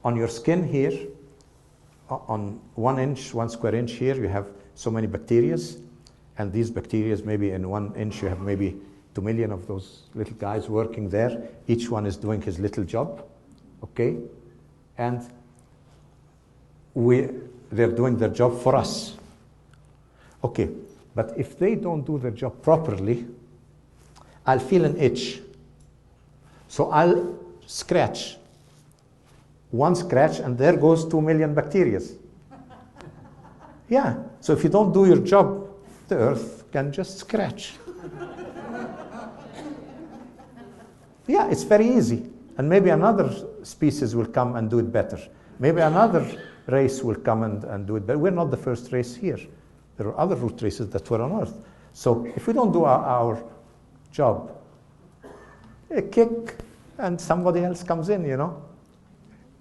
On your skin here, on 1 inch, 1 square inch here, you have so many bacteria. And these bacteria, maybe in 1 inch, you have maybe 2 million of those little guys working there. Each one is doing his little job, okay? And they're doing their job for us. Okay, but if they don't do their job properly, I'll feel an itch. So I'll scratch. One scratch, and there goes 2 million bacteria. Yeah, so if you don't do your job, the earth can just scratch. Yeah, it's very easy. And maybe another species will come and do it better. Maybe another race will come and do it better. We're not the first race here. There are other root races that were on Earth. So if we don't do our job, a kick and somebody else comes in, you know.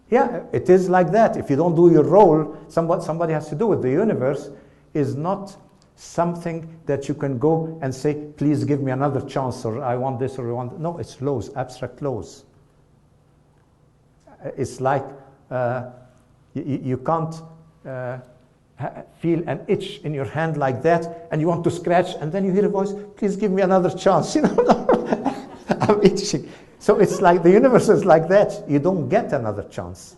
Yeah, it is like that. If you don't do your role, somebody has to do it. The universe is not something that you can go and say, please give me another chance, or I want this, or I want... No, it's laws, abstract laws. It's like you can't feel an itch in your hand like that, and you want to scratch, and then you hear a voice, please give me another chance. You know, I'm itching. So it's like the universe is like that. You don't get another chance.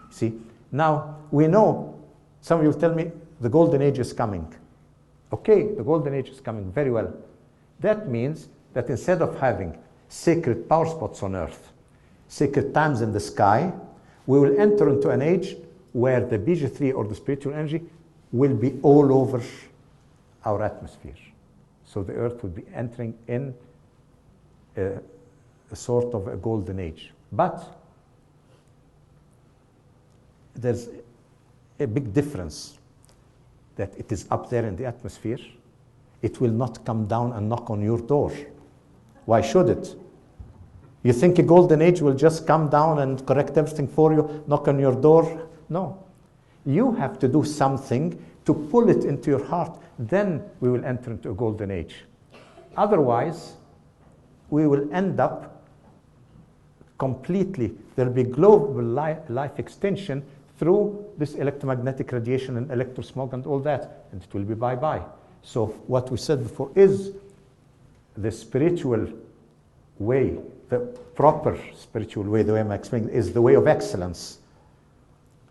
See, now we know, some of you tell me the golden age is coming. Okay, the golden age is coming, very well. That means that instead of having sacred power spots on Earth, sacred times in the sky, we will enter into an age where the Bija-3 or the spiritual energy will be all over our atmosphere. So the Earth will be entering in a sort of a golden age. But there's a big difference, that it is up there in the atmosphere. It will not come down and knock on your door. Why should it? You think a golden age will just come down and correct everything for you, knock on your door? No. You have to do something to pull it into your heart. Then we will enter into a golden age. Otherwise, we will end up completely, there'll be global life extinction through this electromagnetic radiation and electrosmog and all that, and it will be bye-bye. So what we said before is the spiritual way, the proper spiritual way, the way I'm explaining, is the way of excellence.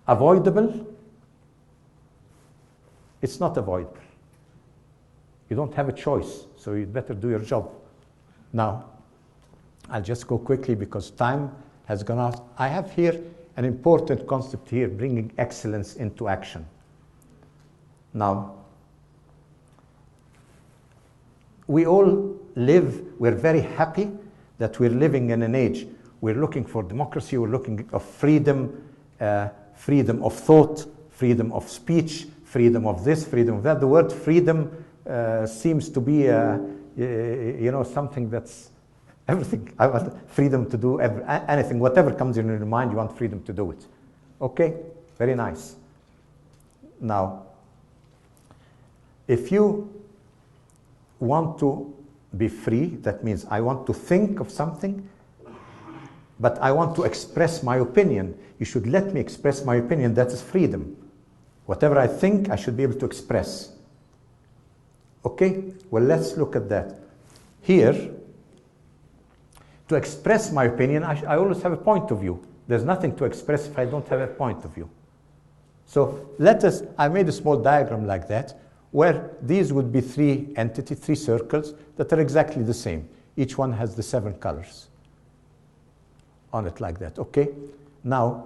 Avoidable? It's not avoidable. You don't have a choice, so you'd better do your job. Now, I'll just go quickly because time has gone out. I have here an important concept here, bringing excellence into action. Now, we all live, we're very happy that we're living in an age. We're looking for democracy, we're looking for freedom, freedom of thought, freedom of speech, freedom of this, freedom of that. The word freedom seems to be, you know, something that's everything. I want freedom to do anything, whatever comes in your mind, you want freedom to do it. Okay, very nice. Now, if you want to be free, that means I want to think of something, but I want to express my opinion. You should let me express my opinion. That is freedom. Whatever I think, I should be able to express. Okay, well, let's look at that. Here, to express my opinion, I always have a point of view. There's nothing to express if I don't have a point of view. So I made a small diagram like that, where these would be three entities, three circles that are exactly the same. Each one has the 7 colors on it like that, okay? Now,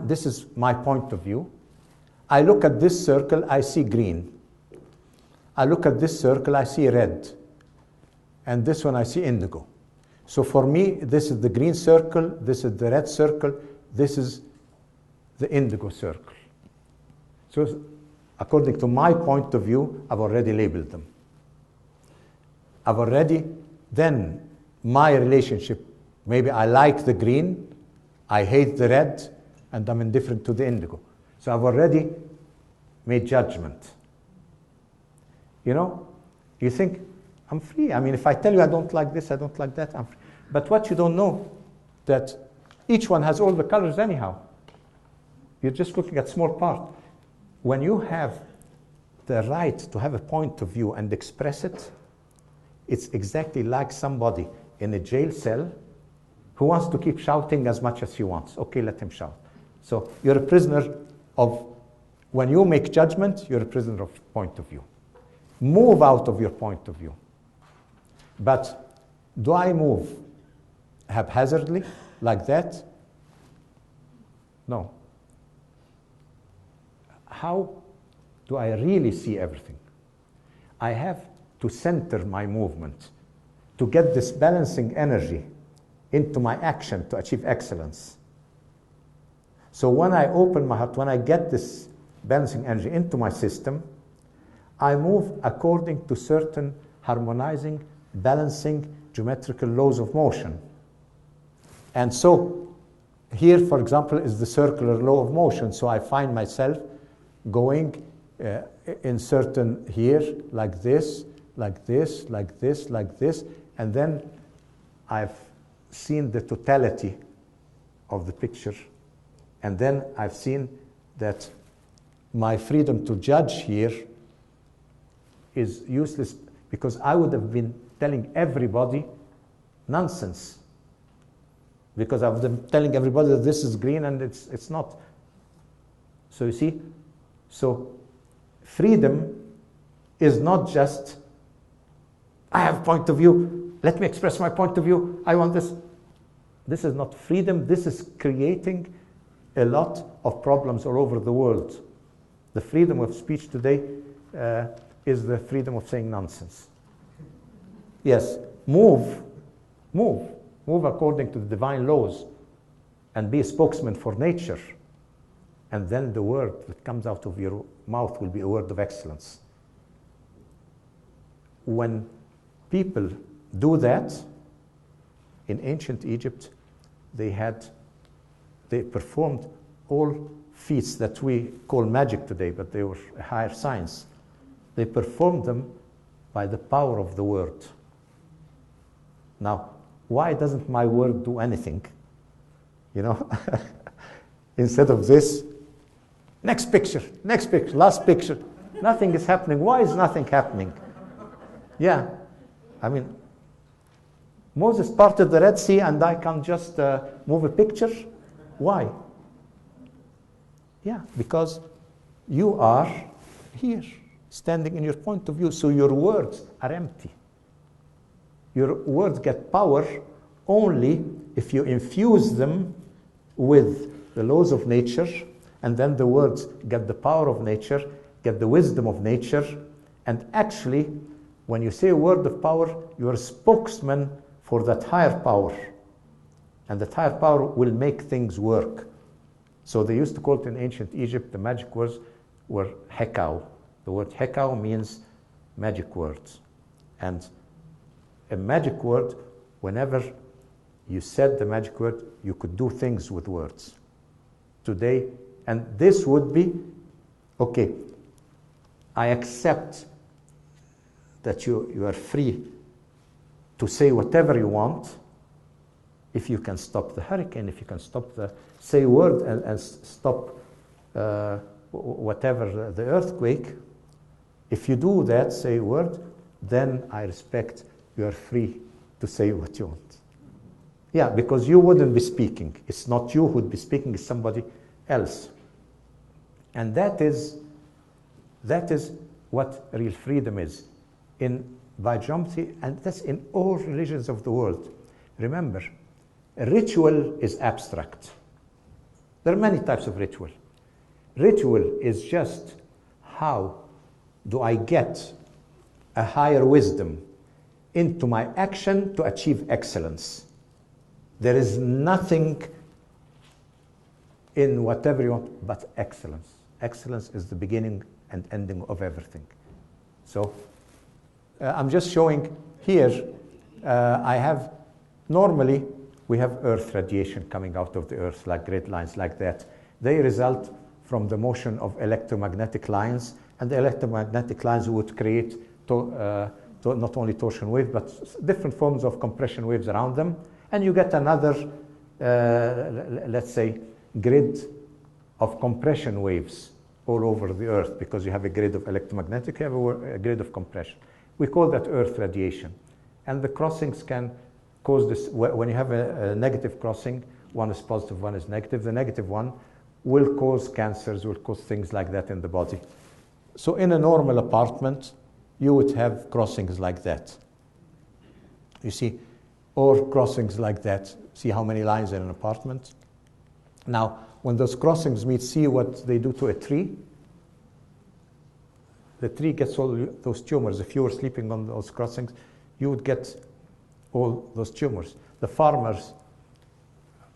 this is my point of view. I look at this circle, I see green. I look at this circle, I see red. And this one, I see indigo. So for me, this is the green circle, this is the red circle, this is the indigo circle. So according to my point of view, I've already labeled them. Then my relationship, maybe I like the green, I hate the red, and I'm indifferent to the indigo. So I've already made judgment. You know, you think, I'm free. I mean, if I tell you I don't like this, I don't like that, I'm free. But what you don't know, that Each one has all the colors anyhow. You're just looking at small part. When you have the right to have a point of view and express it, it's exactly like somebody in a jail cell who wants to keep shouting as much as he wants. Okay, let him shout. So you're a prisoner of, when you make judgment, you're a prisoner of point of view. Move out of your point of view. But do I move haphazardly like that? No. How do I really see everything? I have to center my movement to get this balancing energy into my action to achieve excellence. So when I open my heart, when I get this balancing energy into my system, I move according to certain harmonizing, balancing, geometrical laws of motion. And so here, for example, is the circular law of motion. So I find myself going in certain here, like this, like this, like this, like this, and then I've seen the totality of the picture, and then I've seen that my freedom to judge here is useless, because I would have been telling everybody nonsense, because I've been telling everybody that this is green and it's not. So you see, so freedom is not just, I have a point of view, let me express my point of view, I want this. This is not freedom, this is creating a lot of problems all over the world. The freedom of speech today is the freedom of saying nonsense. Yes, move according to the divine laws and be a spokesman for nature. And then the word that comes out of your mouth will be a word of excellence. When people do that, in ancient Egypt, they performed all feats that we call magic today, but they were a higher science. They performed them by the power of the word. Now, why doesn't my word do anything? You know, instead of this, next picture, last picture, nothing is happening. Why is nothing happening? Yeah, I mean, Moses parted the Red Sea and I can just move a picture. Why? Yeah, because you are here, standing in your point of view, so your words are empty. Your words get power only if you infuse them with the laws of nature, and then the words get the power of nature, get the wisdom of nature, and actually, when you say a word of power, you're a spokesman for that higher power. And that higher power will make things work. So they used to call it in ancient Egypt, the magic words were hekau. The word hekau means magic words. And a magic word, whenever you said the magic word, you could do things with words. Today, and this would be, okay, I accept that you are free to say whatever you want, if you can stop the hurricane, if you can stop say a word and stop whatever the earthquake. If you do that, say a word, then I respect you are free to say what you want. Yeah, because you wouldn't be speaking. It's not you who'd be speaking, it's somebody else. And that is what real freedom is. By geometry, and that's in all religions of the world. Remember, a ritual is abstract. There are many types of ritual. Ritual is just how do I get a higher wisdom into my action to achieve excellence. There is nothing in whatever you want but excellence. Excellence is the beginning and ending of everything. So I'm just showing here, normally we have earth radiation coming out of the earth, like great lines like that. They result from the motion of electromagnetic lines, and the electromagnetic lines would create not only torsion waves, but different forms of compression waves around them, and you get another let's say, grid of compression waves all over the Earth, because you have a grid of electromagnetic, you have a grid of compression. We call that Earth radiation. And the crossings can cause this. When you have a negative crossing, one is positive, one is negative. The negative one will cause cancers, will cause things like that in the body. So in a normal apartment, you would have crossings like that. You see, or crossings like that. See how many lines in an apartment? Now, when those crossings meet, see what they do to a tree. The tree gets all those tumors. If you were sleeping on those crossings, you would get all those tumors. The farmers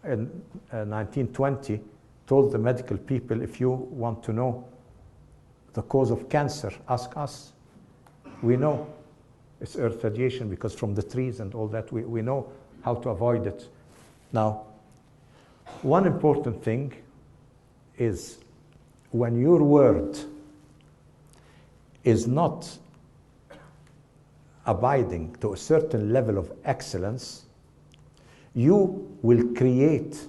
in 1920 told the medical people, if you want to know the cause of cancer, ask us. We know it's earth radiation, because from the trees and all that, we know how to avoid it. Now, one important thing is when your word is not abiding to a certain level of excellence, you will create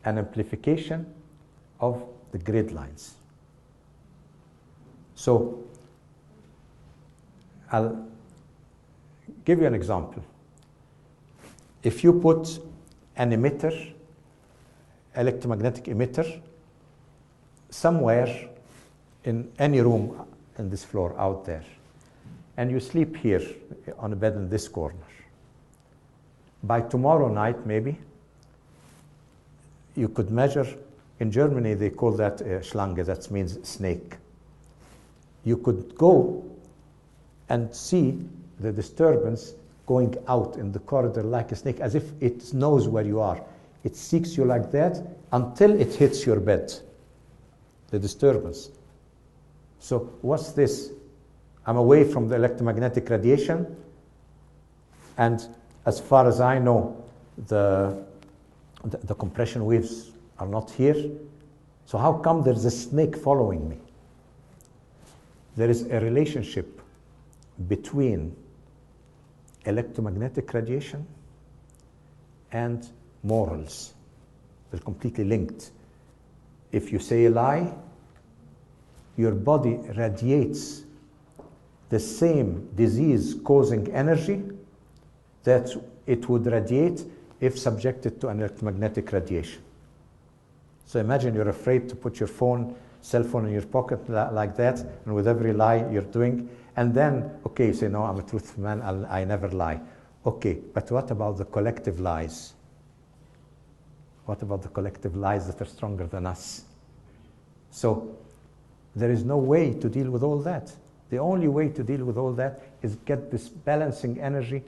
an amplification of the grid lines. So I'll give you an example. If you put an emitter, electromagnetic emitter, somewhere in any room in this floor out there, and you sleep here on a bed in this corner, by tomorrow night maybe, you could measure. In Germany they call that Schlange, that means snake. You could go and see the disturbance going out in the corridor like a snake, as if it knows where you are. It seeks you like that until it hits your bed, the disturbance. So what's this? I'm away from the electromagnetic radiation, and as far as I know, the compression waves are not here. So how come there's a snake following me? There is a relationship between electromagnetic radiation and morals. They're completely linked. If you say a lie, your body radiates the same disease-causing energy that it would radiate if subjected to an electromagnetic radiation. So imagine you're afraid to put your cell phone in your pocket like that, and with every lie you're doing, and then, okay, you say, no, I'm a truthful man, I never lie. Okay, but what about the collective lies? What about the collective lies that are stronger than us? So there is no way to deal with all that. The only way to deal with all that is get this balancing energy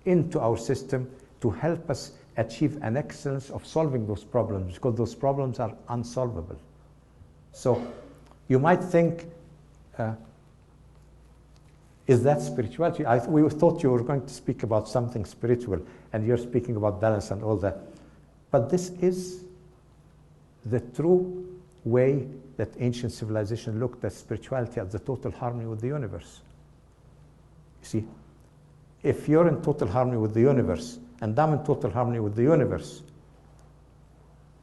into our system to help us achieve an excellence of solving those problems, because those problems are unsolvable. So you might think, is that spirituality? We thought you were going to speak about something spiritual, and you're speaking about balance and all that. But this is the true way that ancient civilization looked at spirituality, as the total harmony with the universe. You see, if you're in total harmony with the universe, and I'm in total harmony with the universe,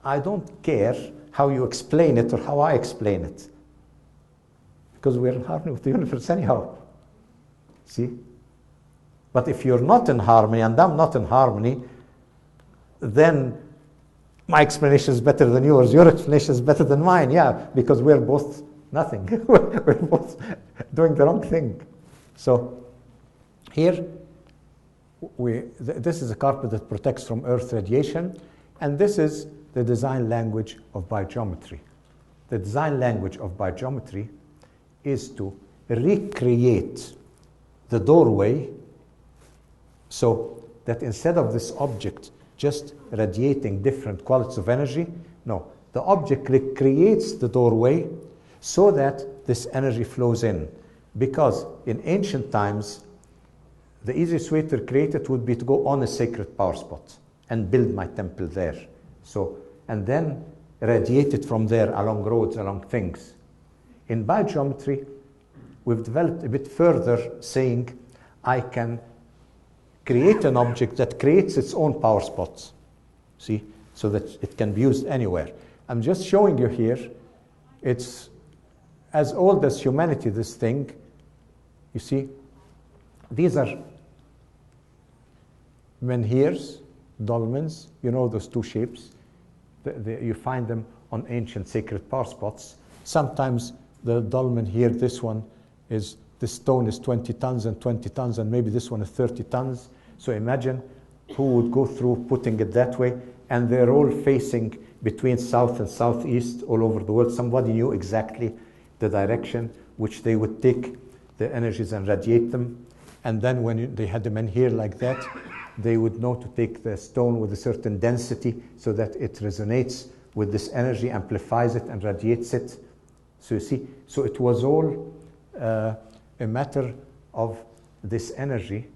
I don't care how you explain it or how I explain it, because we're in harmony with the universe anyhow. See? But if you're not in harmony and I'm not in harmony, then my explanation is better than yours, your explanation is better than mine, yeah, because we're both nothing. We're both doing the wrong thing. So here, this is a carpet that protects from earth radiation, and this is the design language of biogeometry. The design language of biogeometry is to recreate the doorway so that instead of this object just radiating different qualities of energy, no, the object recreates the doorway so that this energy flows in. Because in ancient times, the easiest way to recreate it would be to go on a sacred power spot and build my temple there. So, and then radiate it from there along roads, along things. In biogeometry, we've developed a bit further, saying I can create an object that creates its own power spots. see, so that it can be used anywhere. I'm just showing you here, it's as old as humanity, this thing. You see, these are menhirs, dolmens, you know those two shapes. You find them on ancient sacred power spots. Sometimes the dolmen here, this one is, the stone is 20 tons and 20 tons, and maybe this one is 30 tons. So imagine who would go through putting it that way, and they're all facing between south and southeast all over the world. Somebody knew exactly the direction which they would take the energies and radiate them. And then when they had the menhir like that, they would know to take the stone with a certain density so that it resonates with this energy, amplifies it, and radiates it. So you see, so it was all a matter of this energy,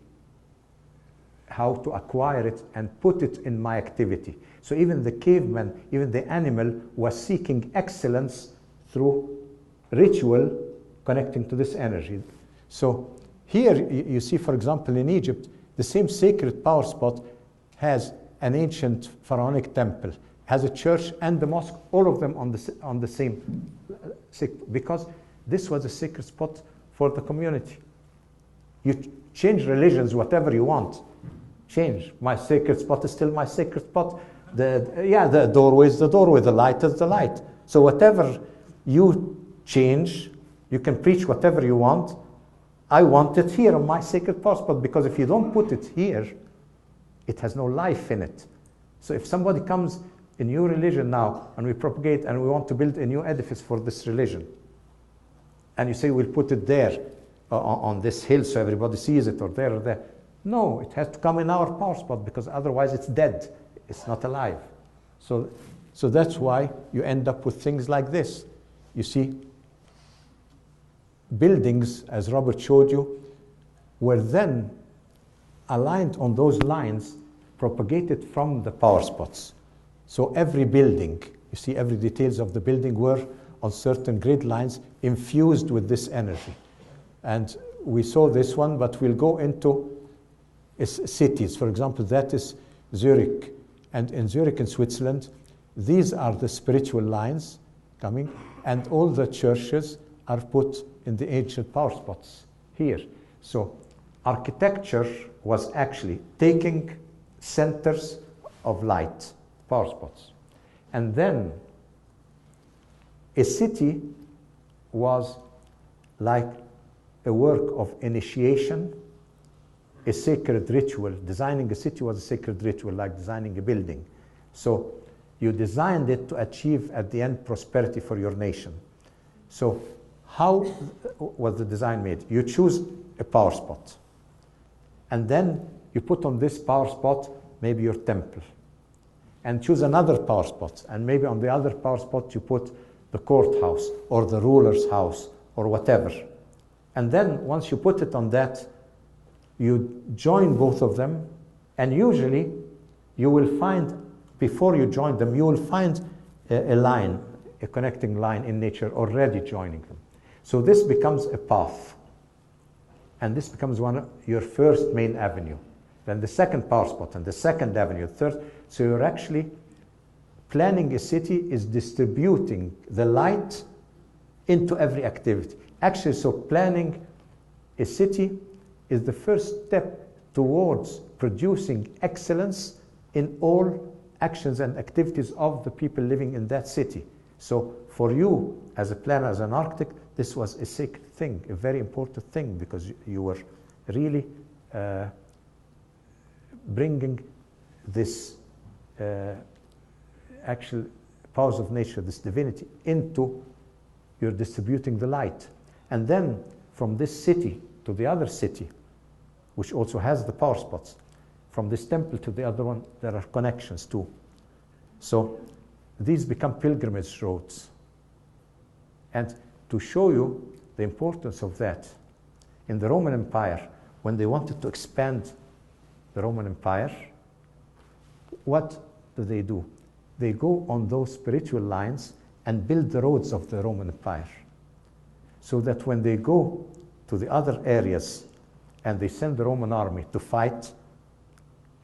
how to acquire it and put it in my activity. So even the caveman, even the animal, was seeking excellence through ritual connecting to this energy. So here you see, for example, in Egypt, the same sacred power spot has an ancient pharaonic temple, has a church and the mosque, all of them on the same, because this was a sacred spot for the community. You change religions, whatever you want. Change. My sacred spot is still my sacred spot. The doorway is the doorway, the light is the light. So whatever you change, you can preach whatever you want. I want it here on my sacred power spot, because if you don't put it here, it has no life in it. So if somebody comes in new religion now, and we propagate and we want to build a new edifice for this religion, and you say we'll put it there on this hill so everybody sees it, or there or there. No, it has to come in our power spot, because otherwise it's dead. It's not alive. So that's why you end up with things like this. You see, buildings, as Robert showed you, were then aligned on those lines, propagated from the power spots. So every building, you see, every details of the building were on certain grid lines infused with this energy. And we saw this one, but we'll go into cities. For example, that is Zurich. And in Zurich in Switzerland, these are the spiritual lines coming, and all the churches are put in the ancient power spots here. So architecture was actually taking centers of light, power spots. And then a city was like a work of initiation, a sacred ritual. Designing a city was a sacred ritual, like designing a building. So you designed it to achieve at the end prosperity for your nation. So how was the design made? You choose a power spot, and then you put on this power spot maybe your temple, and choose another power spot, and maybe on the other power spot you put the courthouse or the ruler's house or whatever. And then once you put it on that, you join both of them, and usually you will find, before you join them, you will find a line, a connecting line in nature already joining them. So this becomes a path, and this becomes your first main avenue. Then the second power spot, and the second avenue, third. So you're actually planning a city is distributing the light into every activity. Actually, so planning a city is the first step towards producing excellence in all actions and activities of the people living in that city. So for you, as a planner, as an architect, this was a sacred thing, a very important thing, because you were really bringing this actual powers of nature, this divinity, into you're distributing the light. And then from this city to the other city, which also has the power spots, from this temple to the other one, there are connections too. So these become pilgrimage roads. And to show you the importance of that, in the Roman Empire, when they wanted to expand the Roman Empire, what do? They go on those spiritual lines and build the roads of the Roman Empire, so that when they go to the other areas and they send the Roman army to fight,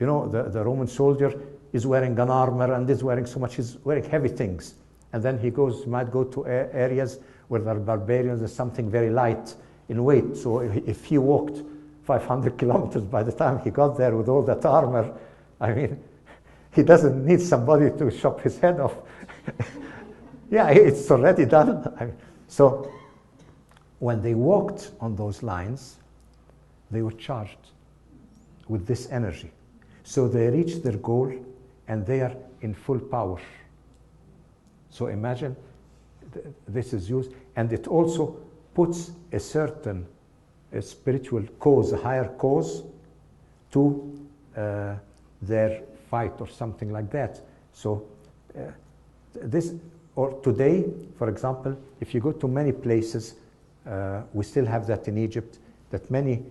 you know, the Roman soldier is wearing an armor and is wearing so much, he's wearing heavy things. And then he might go to areas where there are barbarians, there's something very light in weight. So if he walked 500 kilometers, by the time he got there with all that armor, I mean, he doesn't need somebody to chop his head off. Yeah, it's already done. So when they walked on those lines, they were charged with this energy. So they reached their goal and they are in full power. So imagine this is used, and it also puts a certain spiritual cause, a higher cause to their fight or something like that. So this, or today, for example, if you go to many places, we still have that in Egypt, that many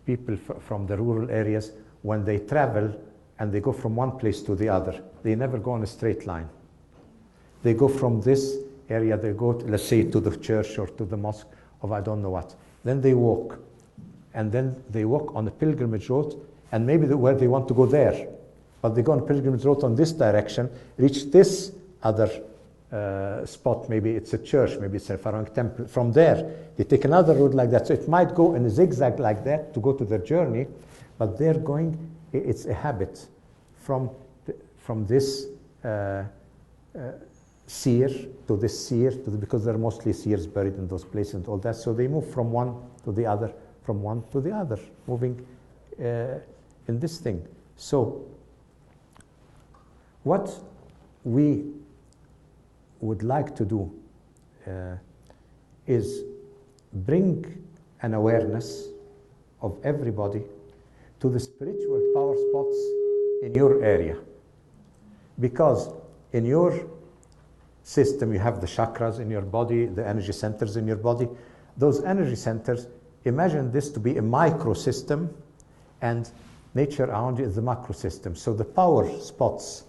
people from the rural areas, when they travel and they go from one place to the other, they never go on a straight line. They go from this area, they go, let's say, to the church or to the mosque, or I don't know what. Then they walk. And then they walk on a pilgrimage road, and maybe where they want to go there. But they go on a pilgrimage road on this direction, reach this other spot, maybe it's a church, maybe it's a pharaonic temple. From there, they take another route like that. So it might go in a zigzag like that to go to their journey, but they're going, it's a habit from this seer to this seer, because there are mostly seers buried in those places and all that. So they move from one to the other, from one to the other, moving in this thing. So what we would like to do is bring an awareness of everybody to the spiritual power spots in your area. Because in your system, you have the chakras in your body, the energy centers in your body. Those energy centers, imagine this to be a micro system, and nature around you is the macro system. So the power spots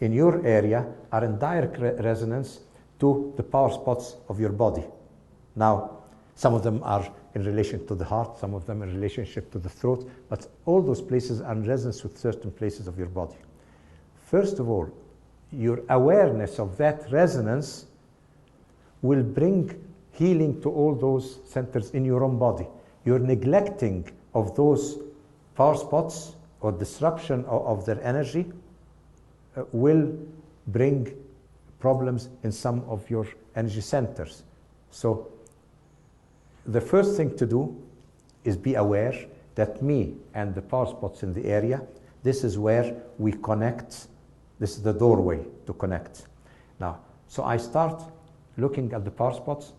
in your area are in direct resonance to the power spots of your body. Now, some of them are in relation to the heart, some of them in relationship to the throat, but all those places are in resonance with certain places of your body. First of all, your awareness of that resonance will bring healing to all those centers in your own body. Your neglecting of those power spots or disruption of their energy will bring problems in some of your energy centers. So the first thing to do is be aware that me and the power spots in the area, this is where we connect. This is the doorway to connect. Now, so I start looking at the power spots,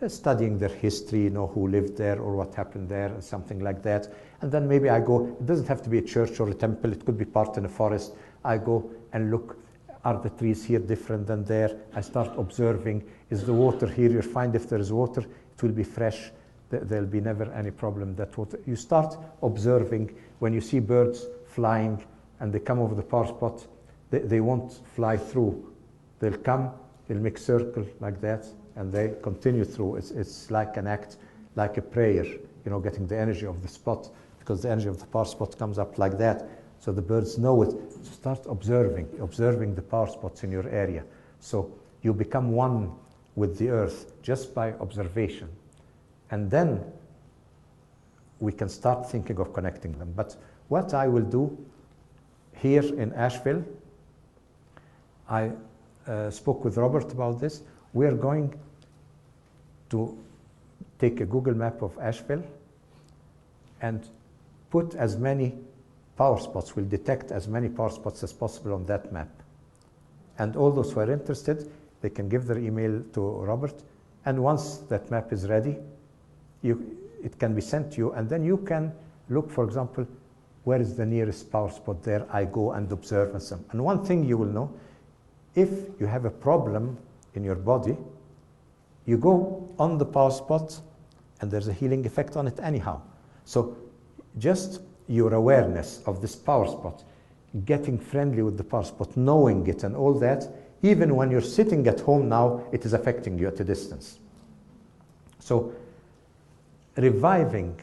studying their history, who lived there or what happened there, and something like that. And then maybe I go, it doesn't have to be a church or a temple, it could be part in a forest. I go and look, are the trees here different than there? I start observing, is the water here? You find if there is water, it will be fresh. There'll be never any problem that water. You start observing when you see birds flying and they come over the power spot, they won't fly through. They'll come, they'll make circle like that, and they continue through. It's like an act, like a prayer, getting the energy of the spot, because the energy of the power spot comes up like that. So the birds know it. So start observing the power spots in your area. So you become one with the earth just by observation. And then we can start thinking of connecting them. But what I will do here in Asheville, I spoke with Robert about this. We are going to take a Google map of Asheville and put as many power spots, we'll detect as many power spots as possible on that map. And all those who are interested, they can give their email to Robert, and once that map is ready, it can be sent to you, and then you can look, for example, where is the nearest power spot there? I go and observe and some. And one thing you will know, if you have a problem in your body, you go on the power spot and there's a healing effect on it anyhow. So just your awareness of this power spot, getting friendly with the power spot, knowing it and all that, even when you're sitting at home now, it is affecting you at a distance. So reviving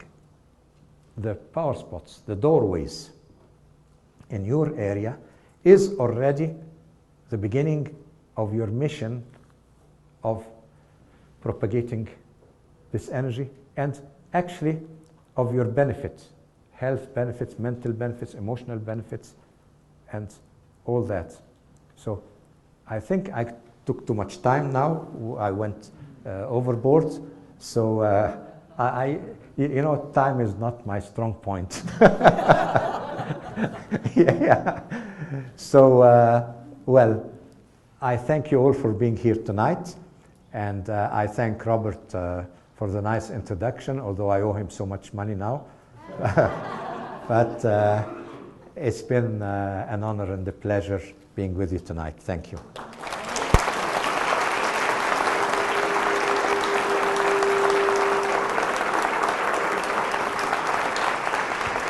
the power spots, the doorways in your area is already the beginning of your mission of propagating this energy and actually of your benefits, health benefits, mental benefits, emotional benefits, and all that. So I think I took too much time now. I went overboard. So you know, time is not my strong point. Yeah. So, well, I thank you all for being here tonight. And I thank Robert for the nice introduction, although I owe him so much money now. But it's been an honor and a pleasure being with you tonight. Thank you.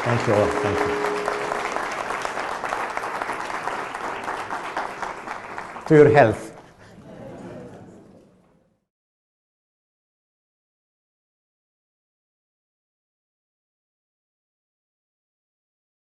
Thank you all. Thank you. To your health.